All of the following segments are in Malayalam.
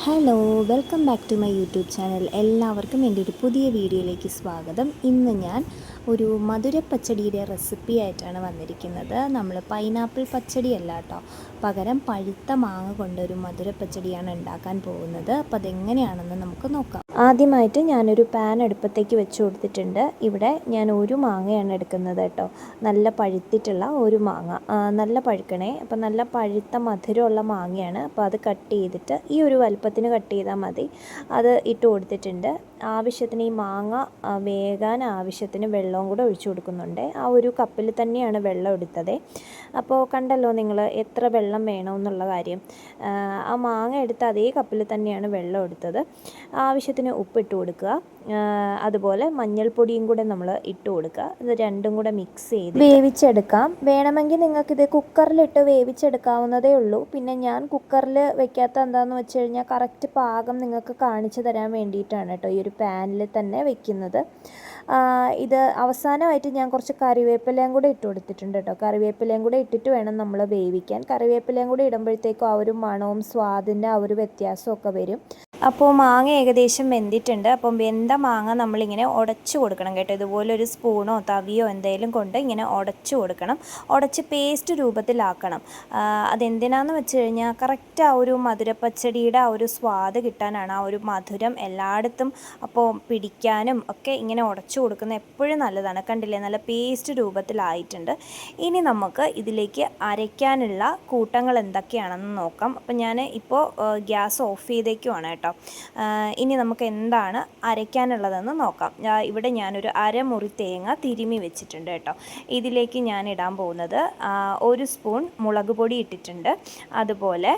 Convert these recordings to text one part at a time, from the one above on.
Hello, welcome back to my YouTube channel. എല്ലാവർക്കും എൻ്റെ ഒരു പുതിയ വീഡിയോയിലേക്ക് സ്വാഗതം. ഇന്ന് ഞാൻ ഒരു മധുരപ്പച്ചടിയുടെ റെസിപ്പി ആയിട്ടാണ് വന്നിരിക്കുന്നത്. നമ്മൾ പൈനാപ്പിൾ പച്ചടിയല്ല കേട്ടോ, പകരം പഴുത്ത മാങ്ങ കൊണ്ടൊരു മധുരപ്പച്ചടിയാണ് ഉണ്ടാക്കാൻ പോകുന്നത്. അപ്പോൾ അതെങ്ങനെയാണെന്ന് നമുക്ക് നോക്കാം. ആദ്യമായിട്ട് ഞാനൊരു പാൻ അടുപ്പത്തേക്ക് വെച്ച് കൊടുത്തിട്ടുണ്ട്. ഇവിടെ ഞാൻ ഒരു മാങ്ങയാണ് എടുക്കുന്നത് കേട്ടോ, നല്ല പഴുത്തിട്ടുള്ള ഒരു മാങ്ങ, നല്ല പഴുക്കണേ. അപ്പോൾ നല്ല പഴുത്ത മധുരമുള്ള മാങ്ങയാണ്. അപ്പോൾ അത് കട്ട് ചെയ്തിട്ട് ഈ ഒരു വലുപ്പത്തിന് കട്ട് ചെയ്താൽ മതി. അത് ഇട്ട് കൊടുത്തിട്ടുണ്ട്. ആവശ്യത്തിന് ഈ മാങ്ങ വേകാൻ ആവശ്യത്തിന് വെള്ളവും കൂടെ ഒഴിച്ചു കൊടുക്കുന്നുണ്ട്. ആ ഒരു കപ്പിൽ തന്നെയാണ് വെള്ളം എടുത്തത്. അപ്പോൾ കണ്ടല്ലോ നിങ്ങൾ എത്ര വെള്ളം വേണമെന്നുള്ള കാര്യം. ആ മാങ്ങ എടുത്ത അതേ കപ്പിൽ തന്നെയാണ് വെള്ളം എടുത്തത്. ആവശ്യത്തിന് ഉപ്പിട്ട് കൊടുക്കുക, അതുപോലെ മഞ്ഞൾപ്പൊടിയും കൂടെ നമ്മൾ ഇട്ട് കൊടുക്കുക. ഇത് രണ്ടും കൂടെ മിക്സ് ചെയ്ത് വേവിച്ചെടുക്കാം. വേണമെങ്കിൽ നിങ്ങൾക്കിത് കുക്കറിലിട്ട് വേവിച്ചെടുക്കാവുന്നതേ ഉള്ളൂ. പിന്നെ ഞാൻ കുക്കറിൽ വെക്കാത്ത എന്താണെന്ന് വെച്ച് കഴിഞ്ഞാൽ കറക്റ്റ് പാകം നിങ്ങൾക്ക് കാണിച്ചു തരാൻ വേണ്ടിയിട്ടാണ് കേട്ടോ ഈ ഒരു പാനിൽ തന്നെ വെക്കുന്നത്. ഇത് അവസാനമായിട്ട് ഞാൻ കുറച്ച് കറിവേപ്പിലയും കൂടെ ഇട്ട് കൊടുത്തിട്ടുണ്ട് കേട്ടോ. കറിവേപ്പിലയും കൂടെ ഇട്ടിട്ട് വേണം നമ്മൾ വേവിക്കാൻ. കറിവേപ്പിലയും കൂടെ ഇടുമ്പോഴത്തേക്കും ആ ഒരു മണവും സ്വാദിൻ്റെ ആ ഒരു വ്യത്യാസമൊക്കെ വരും. അപ്പോൾ മാങ്ങ ഏകദേശം വെന്തിട്ടുണ്ട്. അപ്പം വെന്ത മാങ്ങ നമ്മളിങ്ങനെ ഉടച്ചു കൊടുക്കണം കേട്ടോ. ഇതുപോലൊരു സ്പൂണോ തവിയോ എന്തെങ്കിലും കൊണ്ട് ഇങ്ങനെ ഉടച്ചു കൊടുക്കണം. ഉടച്ച് പേസ്റ്റ് രൂപത്തിലാക്കണം. അതെന്തിനാന്ന് വെച്ച് കഴിഞ്ഞാൽ കറക്റ്റ് ആ ഒരു മധുരപ്പച്ചടിയുടെ ആ ഒരു സ്വാദ് കിട്ടാനാണ്. ആ ഒരു മധുരം എല്ലായിടത്തും അപ്പോൾ പിടിക്കാനും ഒക്കെ ഇങ്ങനെ ഉടച്ചു കൊടുക്കുന്നത് എപ്പോഴും നല്ലതാണ്. കണ്ടില്ലേ, നല്ല പേസ്റ്റ് രൂപത്തിലായിട്ടുണ്ട്. ഇനി നമുക്ക് ഇതിലേക്ക് അരയ്ക്കാനുള്ള കൂട്ടങ്ങൾ എന്തൊക്കെയാണെന്ന് നോക്കാം. അപ്പം ഞാൻ ഇപ്പോൾ ഗ്യാസ് ഓഫ് ചെയ്തേക്കുവാണ് കേട്ടോ. ഇനി നമുക്ക് എന്താണ് അരയ്ക്കാനുള്ളതെന്ന് നോക്കാം. ഇവിടെ ഞാനൊരു അരമുറി തേങ്ങ തിരുമ്മി വെച്ചിട്ടുണ്ട് കേട്ടോ. ഇതിലേക്ക് ഞാൻ ഇടാൻ പോകുന്നത് 1 സ്പൂൺ മുളക് പൊടി ഇട്ടിട്ടുണ്ട്. അതുപോലെ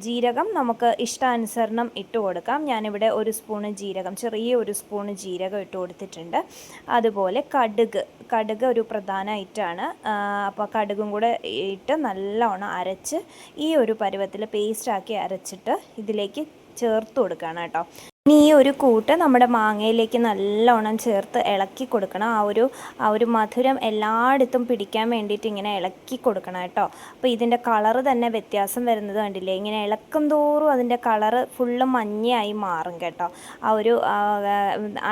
ജീരകം നമുക്ക് ഇഷ്ടാനുസരണം ഇട്ട് കൊടുക്കാം. ഞാനിവിടെ 1 സ്പൂണ് ജീരകം, ചെറിയ 1 സ്പൂണ് ജീരകം ഇട്ട് കൊടുത്തിട്ടുണ്ട്. അതുപോലെ കടുക് ഒരു പ്രധാന ഐറ്റമാണ്. അപ്പോൾ കടുകും കൂടെ ഇട്ട് നല്ലോണം അരച്ച് ഈ ഒരു പരുവത്തിൽ പേസ്റ്റാക്കി അരച്ചിട്ട് ഇതിലേക്ക് ചേർത്ത് കൊടുക്കുകയാണ് കേട്ടോ. ഇനി ഈ ഒരു കൂട്ട് നമ്മുടെ മാങ്ങയിലേക്ക് നല്ലോണം ചേർത്ത് ഇളക്കി കൊടുക്കണം. ആ ഒരു മധുരം എല്ലായിടത്തും പിടിക്കാൻ വേണ്ടിയിട്ട് ഇങ്ങനെ ഇളക്കി കൊടുക്കണം കേട്ടോ. അപ്പോൾ ഇതിൻ്റെ കളറ് തന്നെ വ്യത്യാസം വരുന്നത് കണ്ടില്ലേ, ഇങ്ങനെ ഇളക്കും തോറും അതിൻ്റെ കളറ് ഫുള്ള് മഞ്ഞയായി മാറും കേട്ടോ. ആ ഒരു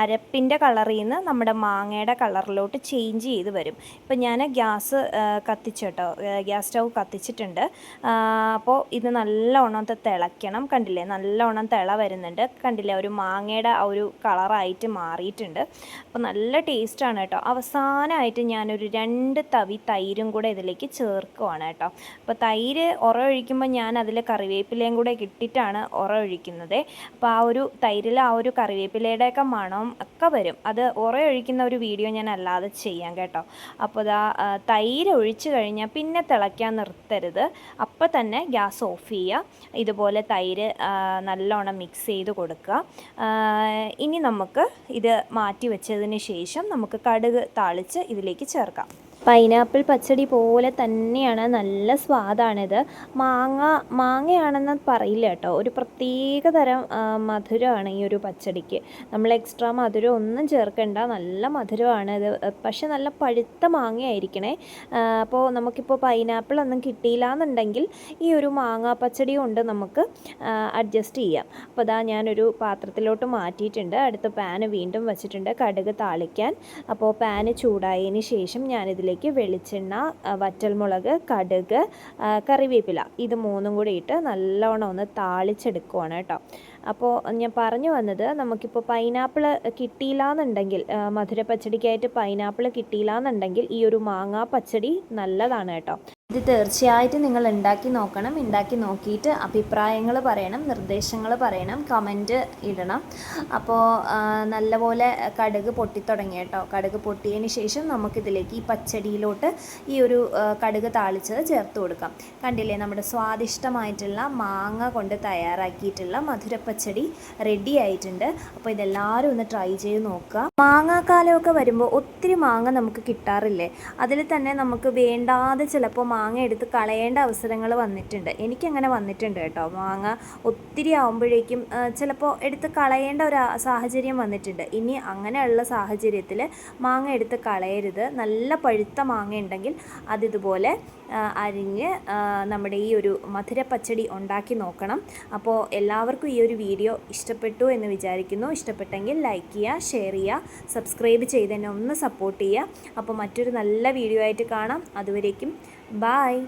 അരപ്പിൻ്റെ കളറിൽ നിന്ന് നമ്മുടെ മാങ്ങയുടെ കളറിലോട്ട് ചേഞ്ച് ചെയ്ത് വരും. ഇപ്പം ഞാൻ ഗ്യാസ് കത്തിച്ചു കേട്ടോ, ഗ്യാസ് സ്റ്റൗ കത്തിച്ചിട്ടുണ്ട്. അപ്പോൾ ഇത് നല്ലോണം തിളയ്ക്കണം. കണ്ടില്ലേ, നല്ലോണം തിള വരുന്നുണ്ട്. കണ്ടില്ലേ, ഒരു മാങ്ങയുടെ ആ ഒരു കളറായിട്ട് മാറിയിട്ടുണ്ട്. അപ്പോൾ നല്ല ടേസ്റ്റാണ് കേട്ടോ. അവസാനമായിട്ട് ഞാനൊരു 2 തവി തൈരും കൂടെ ഇതിലേക്ക് ചേർക്കുവാണ് കേട്ടോ. അപ്പോൾ തൈര് ഒഴിക്കുമ്പോൾ ഞാൻ അതിൽ കറിവേപ്പിലയും കൂടെ ഇട്ടിട്ടാണ് ഒഴിക്കുന്നത്. അപ്പോൾ ആ ഒരു തൈരിൽ ആ ഒരു കറിവേപ്പിലയുടെയൊക്കെ മണവും ഒക്കെ വരും. അത് ഒഴിക്കുന്ന ഒരു വീഡിയോ ഞാൻ അല്ലാതെ ചെയ്യാം കേട്ടോ. അപ്പോൾ തൈര് ഒഴിച്ച് കഴിഞ്ഞാൽ പിന്നെ തിളയ്ക്കാൻ നിർത്തരുത്, അപ്പോൾ തന്നെ ഗ്യാസ് ഓഫ് ചെയ്യുക. ഇതുപോലെ തൈര് നല്ലോണം മിക്സ് ചെയ്ത് കൊടുക്കുക. ഇനി നമുക്ക് ഇത് മാറ്റി വെച്ചതിന് ശേഷം നമുക്ക് കടുക് താളിച്ച് ഇതിലേക്ക് ചേർക്കാം. പൈനാപ്പിൾ പച്ചടി പോലെ തന്നെയാണ്, നല്ല സ്വാദാണിത്. മാങ്ങയാണെന്ന് പറയില്ല കേട്ടോ, ഒരു പ്രത്യേക തരം മധുരമാണ് ഈ ഒരു പച്ചടിക്ക്. നമ്മൾ എക്സ്ട്രാ മധുരം ഒന്നും ചേർക്കേണ്ട, നല്ല മധുരമാണ് ഇത്. പക്ഷെ നല്ല പഴുത്ത മാങ്ങയായിരിക്കണേ. അപ്പോൾ നമുക്കിപ്പോൾ പൈനാപ്പിൾ ഒന്നും കിട്ടിയില്ല എന്നുണ്ടെങ്കിൽ ഈ ഒരു മാങ്ങ പച്ചടി കൊണ്ട് നമുക്ക് അഡ്ജസ്റ്റ് ചെയ്യാം. അപ്പോൾ ഞാനൊരു പാത്രത്തിലോട്ട് മാറ്റിയിട്ടുണ്ട്. അടുത്ത പാന് വീണ്ടും വെച്ചിട്ടുണ്ട് കടുക് താളിക്കാൻ. അപ്പോൾ പാന് ചൂടായതിന് ശേഷം ഞാനിതിലേക്ക് വെളിച്ചെണ്ണ, വറ്റൽമുളക്, കടുക്, കറിവേപ്പില, ഇത് 3ഉം കൂടി ഇട്ട് നല്ലോണം ഒന്ന് താളിച്ചെടുക്കുവാണ് കേട്ടോ. അപ്പോൾ ഞാൻ പറഞ്ഞു വന്നത്, നമുക്കിപ്പോൾ പൈനാപ്പിൾ കിട്ടിയില്ല എന്നുണ്ടെങ്കിൽ, മധുരപ്പച്ചടിക്കായിട്ട് പൈനാപ്പിൾ കിട്ടിയില്ല എന്നുണ്ടെങ്കിൽ ഈ ഒരു മാങ്ങാ പച്ചടി നല്ലതാണ് കേട്ടോ. ഇത് തീർച്ചയായിട്ടും നിങ്ങൾ ഉണ്ടാക്കി നോക്കണം. ഉണ്ടാക്കി നോക്കിയിട്ട് അഭിപ്രായങ്ങൾ പറയണം, നിർദ്ദേശങ്ങൾ പറയണം, കമൻറ്റ് ഇടണം. അപ്പോൾ നല്ലപോലെ കടുക് പൊട്ടിത്തുടങ്ങി കേട്ടോ. കടുക് പൊട്ടിയതിന് ശേഷം നമുക്കിതിലേക്ക് ഈ പച്ചടിയിലോട്ട് ഈ ഒരു കടുക് താളിച്ചത് ചേർത്ത് കൊടുക്കാം. കണ്ടില്ലേ, നമ്മുടെ സ്വാദിഷ്ടമായിട്ടുള്ള മാങ്ങ കൊണ്ട് തയ്യാറാക്കിയിട്ടുള്ള മധുരപ്പച്ചടി റെഡി ആയിട്ടുണ്ട്. അപ്പോൾ ഇതെല്ലാവരും ഒന്ന് ട്രൈ ചെയ്ത് നോക്കുക. മാങ്ങാക്കാലമൊക്കെ വരുമ്പോൾ ഒത്തിരി മാങ്ങ നമുക്ക് കിട്ടാറില്ലേ, അതിൽ തന്നെ നമുക്ക് വേണ്ടാതെ ചിലപ്പോൾ മാങ്ങ എടുത്ത് കളയേണ്ട അവസരങ്ങൾ വന്നിട്ടുണ്ട്. എനിക്കങ്ങനെ വന്നിട്ടുണ്ട് കേട്ടോ. മാങ്ങ ഒത്തിരി ആകുമ്പോഴേക്കും ചിലപ്പോൾ എടുത്ത് കളയേണ്ട ഒരു സാഹചര്യം വന്നിട്ടുണ്ട്. ഇനി അങ്ങനെയുള്ള സാഹചര്യത്തിൽ മാങ്ങ എടുത്ത് കളയരുത്. നല്ല പഴുത്ത മാങ്ങ ഉണ്ടെങ്കിൽ അതിതുപോലെ അരിഞ്ഞ് നമ്മുടെ ഈ ഒരു മധുര പച്ചടി ഉണ്ടാക്കി നോക്കണം. അപ്പോൾ എല്ലാവർക്കും ഈ ഒരു വീഡിയോ ഇഷ്ടപ്പെട്ടു എന്ന് വിചാരിക്കുന്നു. ഇഷ്ടപ്പെട്ടെങ്കിൽ ലൈക്ക് ചെയ്യുക, ഷെയർ ചെയ്യുക, സബ്സ്ക്രൈബ് ചെയ്ത് എന്നെ ഒന്ന് സപ്പോർട്ട് ചെയ്യുക. അപ്പോൾ മറ്റൊരു നല്ല വീഡിയോ ആയിട്ട് കാണാം. അതുവരേക്കും ബായ്.